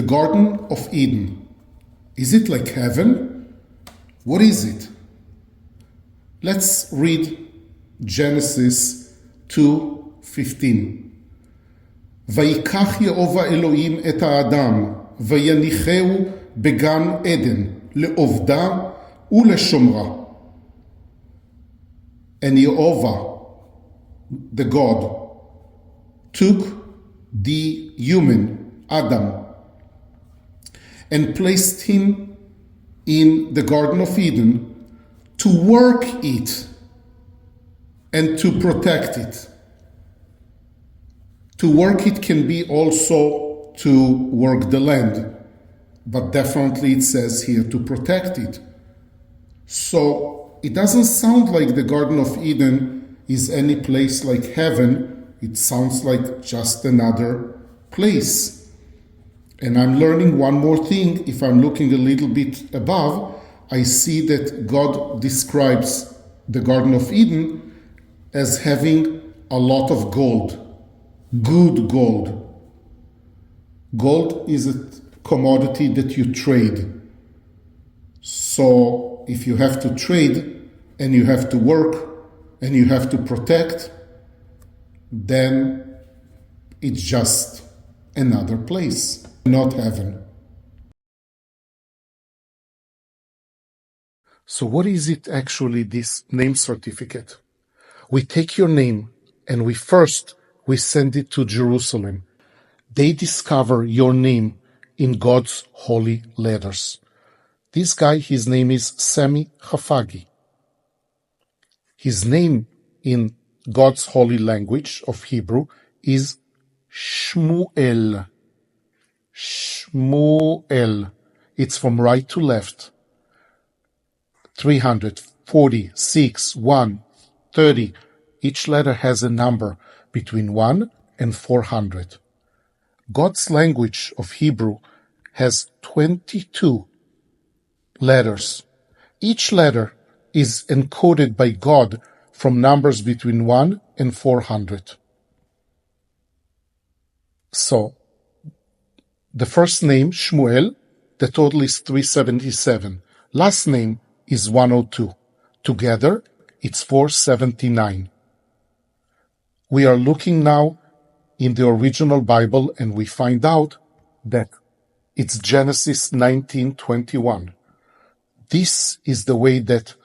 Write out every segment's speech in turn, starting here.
The Garden of Eden. Is it like heaven? What is it? Let's read Genesis 2:15. ויקח יהובה אלוהים את האדם, ויניחהו בגן עדן, לעבדה ולשמרה. And Jehovah, the God, took the human, Adam, and placed him in the Garden of Eden to work it and to protect it. To work it can be also to work the land, but definitely it says here to protect it. So it doesn't sound like the Garden of Eden is any place like heaven. It sounds like just another place. And I'm learning one more thing. If I'm looking a little bit above, I see that God describes the Garden of Eden as having a lot of gold, good gold. Gold is a commodity that you trade. So if you have to trade and you have to work and you have to protect, then it's just another place, not heaven. So what is it actually, this name certificate? We take your name and we send it to Jerusalem. They discover your name in God's holy letters. This guy, his name is Sami Hafagi. His name in God's holy language of Hebrew is Shmuel. Shmuel. It's from right to left. 346, 1, 30. Each letter has a number between 1 and 400. God's language of Hebrew has 22 letters. Each letter is encoded by God from numbers between 1 and 400. So, the first name, Shmuel, the total is 377. Last name is 102. Together, it's 479. We are looking now in the original Bible and we find out that it's Genesis 19:21. This is the way that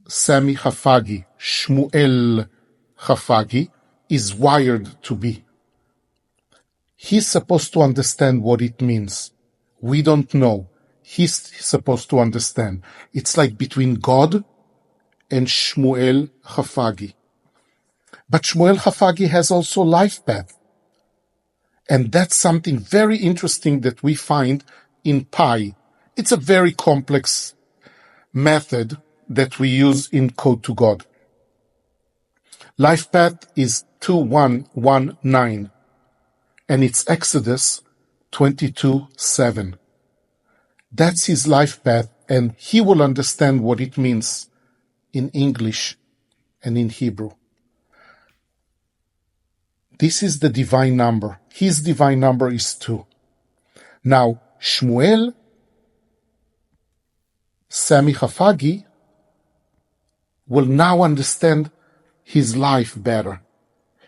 Sami Hafagi, Shmuel Hafagi, is wired to be. He's supposed to understand what it means. We don't know. He's supposed to understand. It's like between God and Shmuel Hafagi. But Shmuel Hafagi has also life path. And that's something very interesting that we find in Pi. It's a very complex method that we use in Code to God. Life path is 2119, and it's Exodus 22:7. That's his life path, and he will understand what it means in English and in Hebrew. This is the divine number. His divine number is 2. Now, Shmuel, Sami Hafagi, will now understand his life better.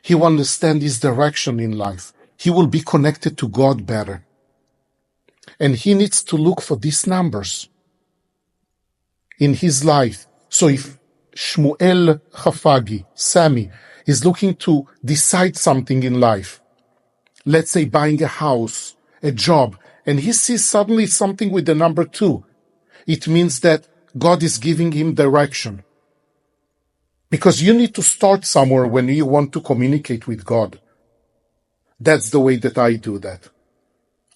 He will understand his direction in life. He will be connected to God better. And he needs to look for these numbers in his life. So if Shmuel Hafagi, Sami, is looking to decide something in life, let's say buying a house, a job, and he sees suddenly something with the number 2, it means that God is giving him direction. Because you need to start somewhere when you want to communicate with God. That's the way that I do that.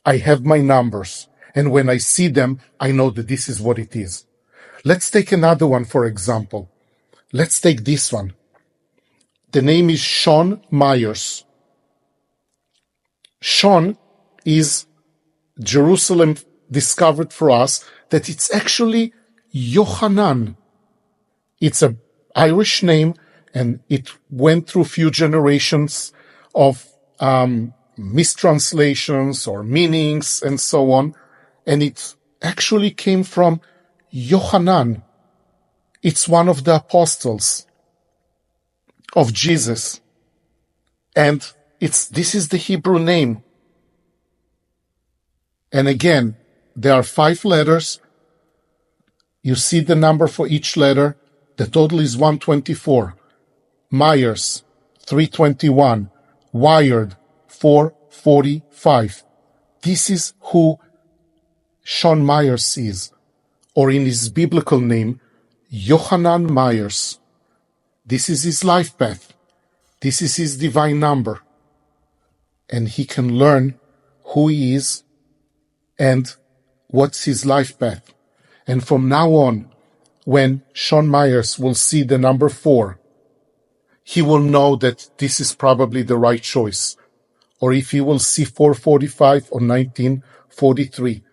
I have my numbers, and when I see them, I know that this is what it is. Let's take another one, for example. Let's take this one. The name is Sean Myers. Sean is Jerusalem discovered for us that it's actually Yohanan. It's an Irish name, and it went through few generations of mistranslations or meanings and so on. And it actually came from Yohanan. It's one of the apostles of Jesus. And this is the Hebrew name. And again, there are 5 letters. You see the number for each letter. The total is 124. Myers, 321. Wired, 445. This is who Sean Myers is, or in his biblical name, Yohanan Myers. This is his life path. This is his divine number. And he can learn who he is and what's his life path. And from now on, when Sean Myers will see the number 4, he will know that this is probably the right choice. Or if he will see 445 or 1943,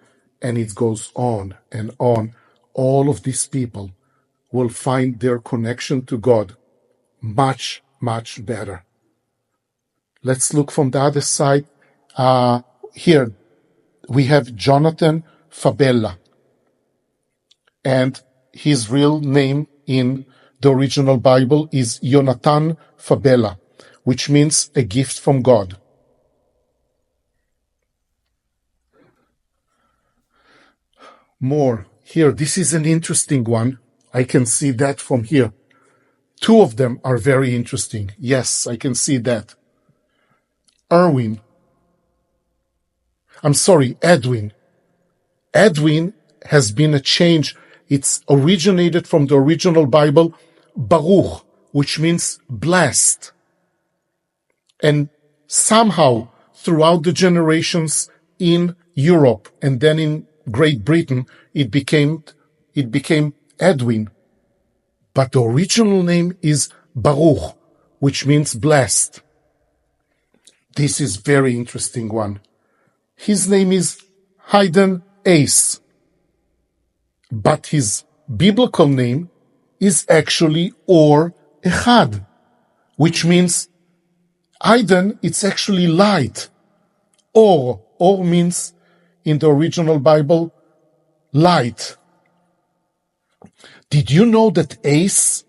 and it goes on and on, all of these people will find their connection to God much, much better. Let's look from the other side. Here we have Jonathan Fabella. And his real name in the original Bible is Yonatan Fabella, which means a gift from God. More. Here, this is an interesting one. I can see that from here. 2 of them are very interesting. Yes, I can see that. Edwin. Edwin has been a change. It's originated from the original Bible, Baruch, which means blessed. And somehow, throughout the generations in Europe and then in Great Britain, it became Edwin. But the original name is Baruch, which means blessed. This is very interesting one. His name is Hayden Ace. But his biblical name is actually Or Echad, which means Hayden, it's actually light. Or means in the original Bible, light. Did you know that ace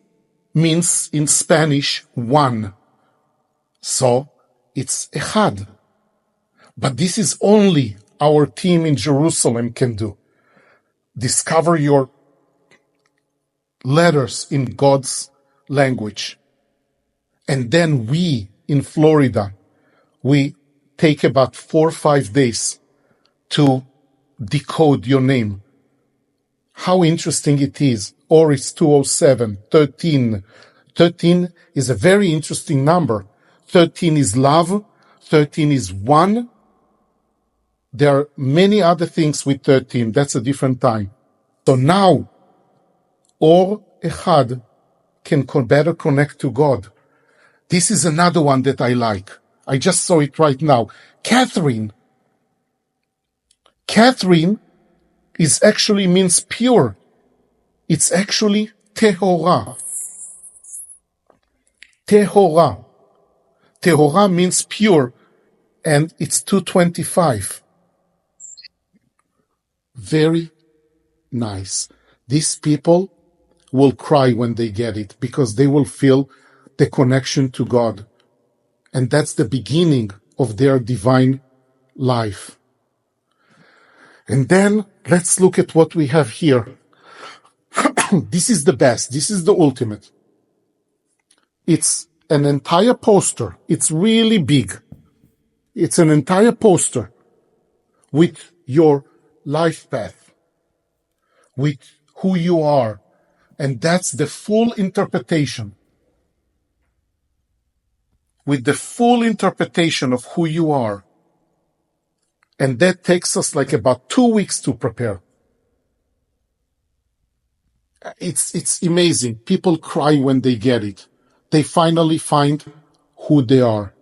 means in Spanish 1? So it's Echad. But this is only our team in Jerusalem can do. Discover your letters in God's language. And then we in Florida, we take about 4 or 5 days to decode your name. How interesting it is. Or it's 207, 13. 13 is a very interesting number. 13 is love. 13 is 1. There are many other things with 13. That's a different time. So now, Or Echad can better connect to God. This is another one that I like. I just saw it right now. Catherine. Catherine is actually means pure. It's actually Tehora. Tehora. Tehora means pure, and it's 225. Very nice. These people will cry when they get it because they will feel the connection to God. And that's the beginning of their divine life. And then let's look at what we have here. This is the best. This is the ultimate. It's an entire poster. It's really big. It's an entire poster with your life path, with who you are. And that's the full interpretation. With the full interpretation of who you are. And that takes us like about 2 weeks to prepare. It's amazing. People cry when they get it. They finally find who they are.